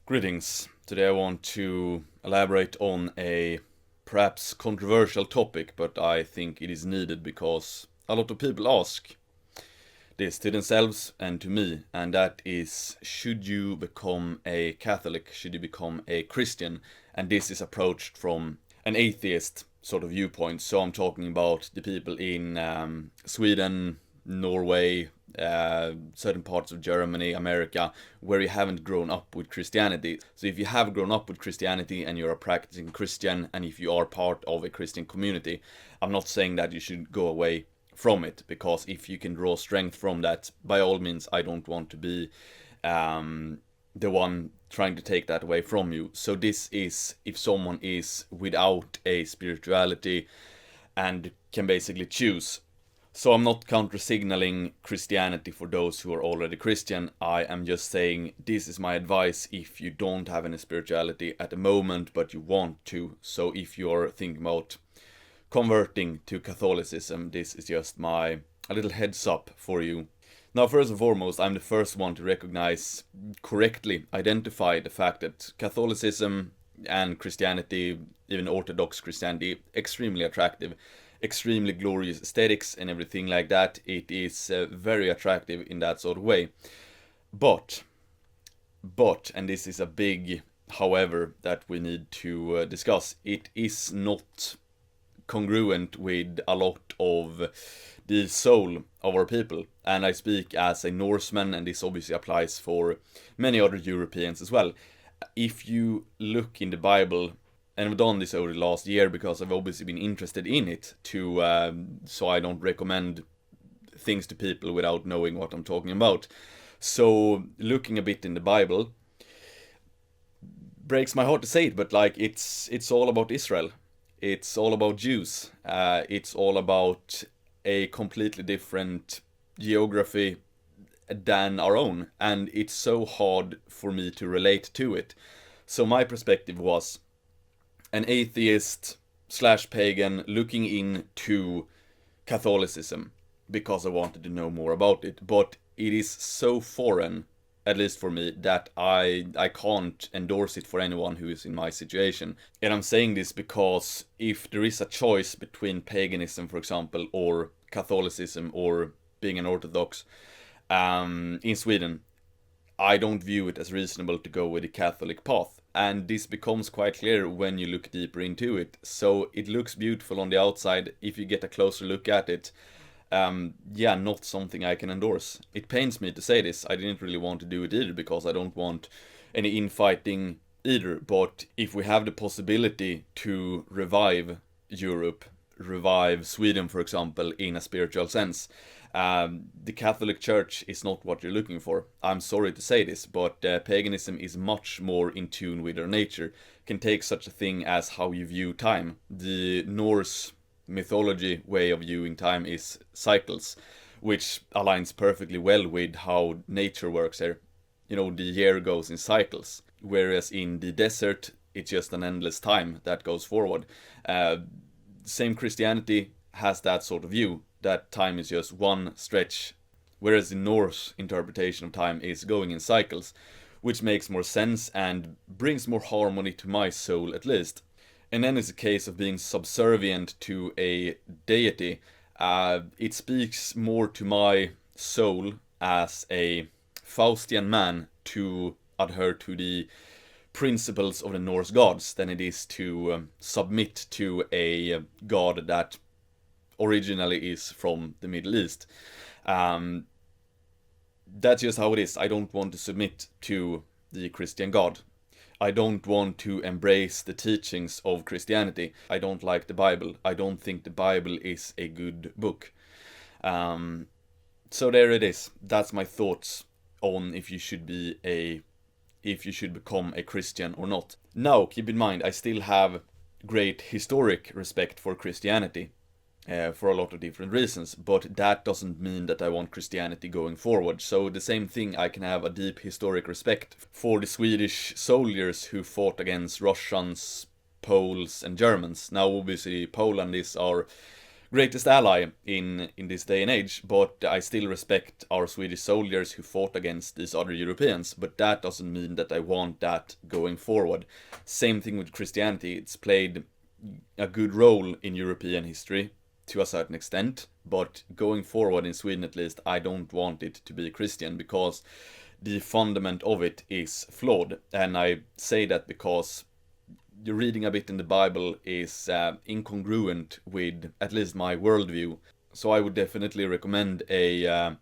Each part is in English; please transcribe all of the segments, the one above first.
Greetings. Today I want to elaborate on a perhaps controversial topic, but I think it is needed because a lot of people ask this to themselves and to me, and that is, should you become a Catholic? Should you become a Christian? And this is approached from an atheist sort of viewpoint. So I'm talking about the people in Sweden, Norway, certain parts of Germany, America, where you haven't grown up with Christianity. So if you have grown up with Christianity and you're a practicing Christian, and if you are part of a Christian community, I'm not saying that you should go away from it, because if you can draw strength from that, by all means, I don't want to be the one trying to take that away from you. So this is if someone is without a spirituality and can basically choose. So I'm not counter-signaling Christianity for those who are already Christian. I am just saying this is my advice if you don't have any spirituality at the moment, but you want to. So if you're thinking about converting to Catholicism, this is just a little heads up for you. Now, first and foremost, I'm the first one to recognize, correctly identify the fact that Catholicism and Christianity, even Orthodox Christianity, extremely attractive, extremely glorious aesthetics and everything like that. It is very attractive in that sort of way. But, and this is a big however that we need to discuss, it is not congruent with a lot of the soul of our people. And I speak as a Norseman, and this obviously applies for many other Europeans as well. If you look in the Bible, and I've done this over the last year because I've obviously been interested in it, so I don't recommend things to people without knowing what I'm talking about. So looking a bit in the Bible, breaks my heart to say it, but it's all about Israel. It's all about Jews. It's all about a completely different geography than our own, and it's so hard for me to relate to it. So my perspective was an atheist / pagan looking into Catholicism because I wanted to know more about it, but it is so foreign, at least for me, that I can't endorse it for anyone who is in my situation. And I'm saying this because if there is a choice between paganism, for example, or Catholicism, or being an Orthodox in Sweden, I don't view it as reasonable to go with the Catholic path. And this becomes quite clear when you look deeper into it. So it looks beautiful on the outside. If you get a closer look at it, not something I can endorse. It pains me to say this. I didn't really want to do it either because I don't want any infighting either. But if we have the possibility to revive Europe, revive Sweden, for example, in a spiritual sense, the Catholic Church is not what you're looking for. I'm sorry to say this, but paganism is much more in tune with our nature. Can take such a thing as how you view time. The Norse mythology way of viewing time is cycles, which aligns perfectly well with how nature works here. You know, the year goes in cycles, whereas in the desert, it's just an endless time that goes forward. Same Christianity has that sort of view, that time is just one stretch, whereas the Norse interpretation of time is going in cycles, which makes more sense and brings more harmony to my soul, at least. And then it's a case of being subservient to a deity. It speaks more to my soul as a Faustian man to adhere to the principles of the Norse gods than it is to submit to a god that originally is from the Middle East. That's just how it is. I don't want to submit to the Christian God. I don't want to embrace the teachings of Christianity. I don't like the Bible. I don't think the Bible is a good book. So there it is. That's my thoughts on if you should become a Christian or not. Now, keep in mind, I still have great historic respect for Christianity. For a lot of different reasons, but that doesn't mean that I want Christianity going forward. So the same thing, I can have a deep historic respect for the Swedish soldiers who fought against Russians, Poles and Germans. Now obviously Poland is our greatest ally in this day and age, but I still respect our Swedish soldiers who fought against these other Europeans, but that doesn't mean that I want that going forward. Same thing with Christianity. It's played a good role in European history to a certain extent, but going forward in Sweden at least, I don't want it to be Christian, because the fundament of it is flawed. And I say that because the reading a bit in the Bible is incongruent with at least my worldview. So I would definitely recommend a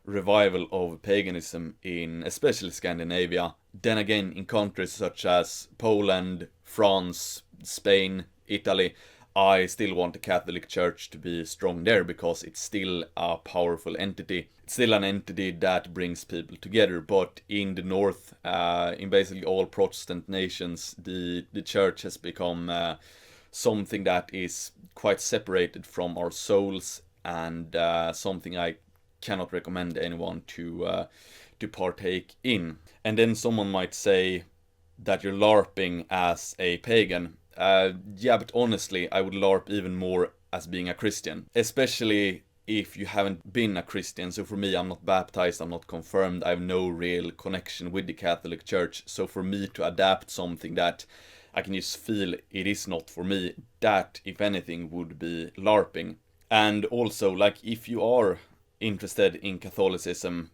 revival of paganism in especially Scandinavia. Then again, in countries such as Poland, France, Spain, Italy, I still want the Catholic Church to be strong there, because it's still a powerful entity. It's still an entity that brings people together. But in the north, in basically all Protestant nations, the church has become something that is quite separated from our souls, and something I cannot recommend anyone to partake in. And then someone might say that you're LARPing as a pagan. Yeah, but honestly, I would LARP even more as being a Christian, especially if you haven't been a Christian. So for me, I'm not baptized, I'm not confirmed, I have no real connection with the Catholic Church. So for me to adapt something that I can just feel it is not for me, that, if anything, would be LARPing. And also, like, if you are interested in Catholicism,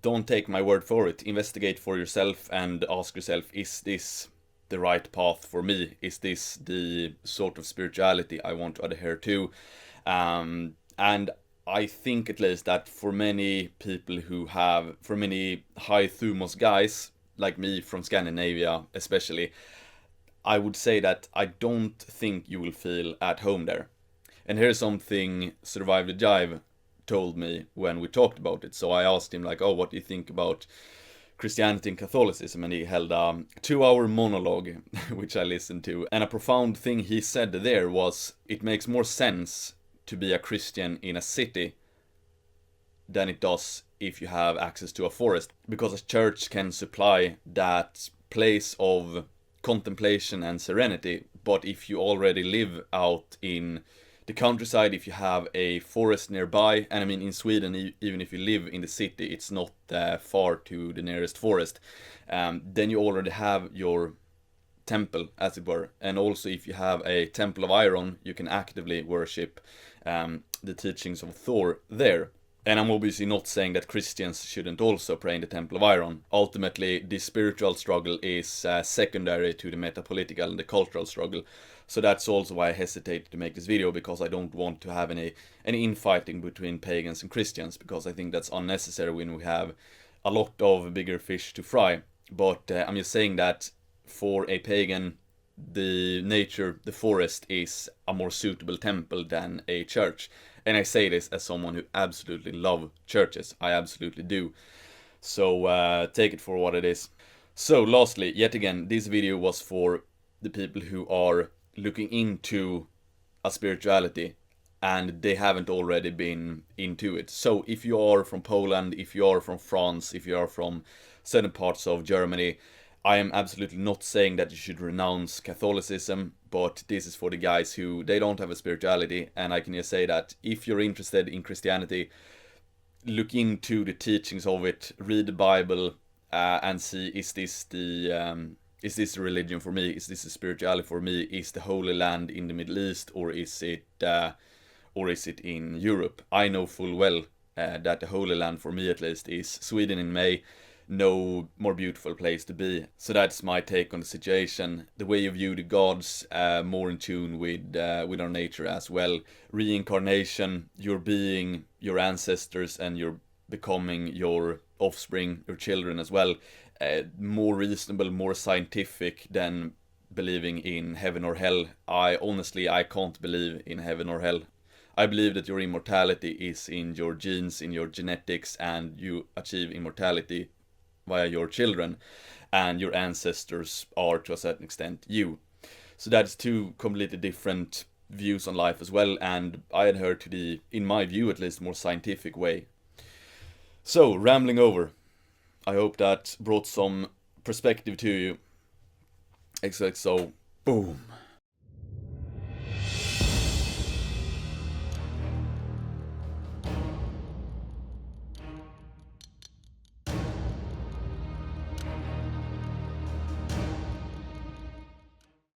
don't take my word for it. Investigate for yourself and ask yourself, is this the right path for me? Is this the sort of spirituality I want to adhere to? And I think at least that for many people for many high thumos guys like me from Scandinavia especially, I would say that I don't think you will feel at home there. And here's something Survive the Jive told me when we talked about it. So I asked him, like, oh, what do you think about Christianity and Catholicism? And he held a 2-hour monologue, which I listened to. And a profound thing he said there was, it makes more sense to be a Christian in a city than it does if you have access to a forest. Because a church can supply that place of contemplation and serenity. But if you already live out in the countryside, if you have a forest nearby, and I mean in Sweden, even if you live in the city, it's not far to the nearest forest, then you already have your temple, as it were. And also, if you have a temple of iron, you can actively worship the teachings of Thor there. And I'm obviously not saying that Christians shouldn't also pray in the Temple of Iron. Ultimately, the spiritual struggle is secondary to the metapolitical and the cultural struggle. So that's also why I hesitate to make this video, because I don't want to have any infighting between pagans and Christians, because I think that's unnecessary when we have a lot of bigger fish to fry. But I'm just saying that for a pagan, the forest is a more suitable temple than a church. And I say this as someone who absolutely loves churches. I absolutely do. So take it for what it is. So lastly, yet again, this video was for the people who are looking into a spirituality and they haven't already been into it. So if you are from Poland, if you are from France, if you are from certain parts of Germany, I am absolutely not saying that you should renounce Catholicism, but this is for the guys who, they don't have a spirituality. And I can just say that if you're interested in Christianity, look into the teachings of it, read the Bible, and see, is this the religion for me? Is this the spirituality for me? Is the Holy Land in the Middle East, or is it in Europe? I know full well that the Holy Land for me, at least, is Sweden in May. No more beautiful place to be. So that's my take on the situation. The way you view the gods, more in tune with our nature as well. Reincarnation, you're being your ancestors and you're becoming your offspring, your children as well. More reasonable, more scientific than believing in heaven or hell. I can't believe in heaven or hell. I believe that your immortality is in your genes, in your genetics, and you achieve immortality via your children, and your ancestors are to a certain extent you. So that's two completely different views on life as well, and I adhere to the, in my view at least, more scientific way. So, rambling over, I hope that brought some perspective to you. XOXO, boom.